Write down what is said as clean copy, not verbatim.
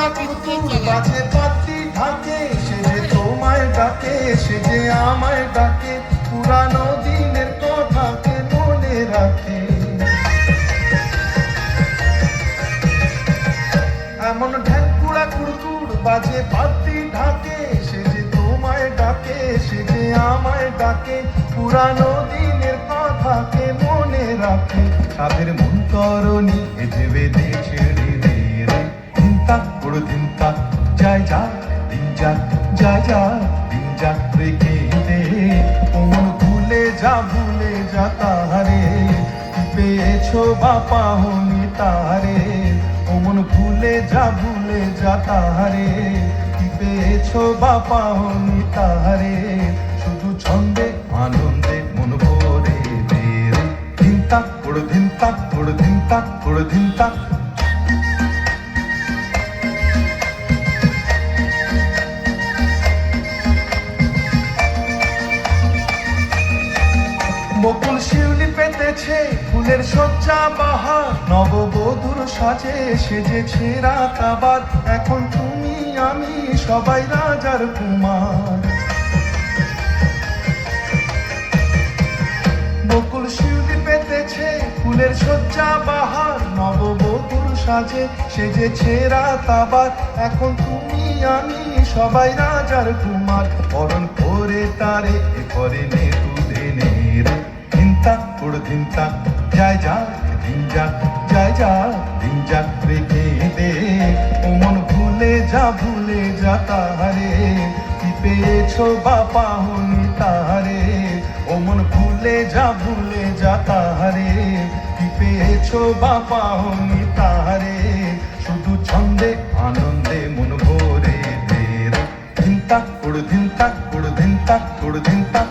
বাজে পাতি ঢাকে সে যে তোমায় ডাকে, সে যে আমায় ডাকে, পুরানো দিনের কথাকে মনে রাখে। এমন ঢ্যাকুড়া কুড়কুড় বাজে পাতি ঢাকে, সে যে তোমায় ডাকে, সে যে আমায় ডাকে, পুরানো দিনের কথাকে মনে রাখে। তাদের মন করণি এজে বেঁধে ছেড়ে দে রে, ধিনতা ওড় ধিনতা, যায় যা দিন যাক, যায় যা দিন যাক রেখে দে। মন ভুলে যা তাহারে, পেয়েছো বাপা হনি তাহারে। মন ভুলে যা তাহারে, পেয়েছো বাপা হনি তাহারে। শুধু ছন্দে আনন্দে মন ভরে দে রে, ধিনতা ওড় ধিনতা, ওড় ধিনতা ওড় ধিনতা। বকুল শিউলি পেতেছে ফুলের সজ্জা বাহার, নববধূর সাজে সেজেছে রাত আবার। এখন তুমি আমি সবাই রাজার কুমার। বকুল শিউলি পেতেছে ফুলের সজ্জা বাহার, নববধূর সাজে সেজেছে রাত আবার। এখন তুমি আমি সবাই রাজার কুমার। বরণ করে তারে এ করে নে তুদে নে রে, ধিনতা ওড় ধিনতা, যায় যা দিন যাক, যায় যা দিন যাক রেখে দে। ও মন ভুলে যা তাহারে, কি পেয়েছো বাপা হনি তাহারে। ও মন ভুলে যা তাহারে, কি পেয়েছো বাপা হনি তাহারে। শুধু ছন্দে আনন্দে মন ভরে দে রে, ধিনতা ওড় ধিনতা, ওড় ধিনতা ওড় ধিনতা।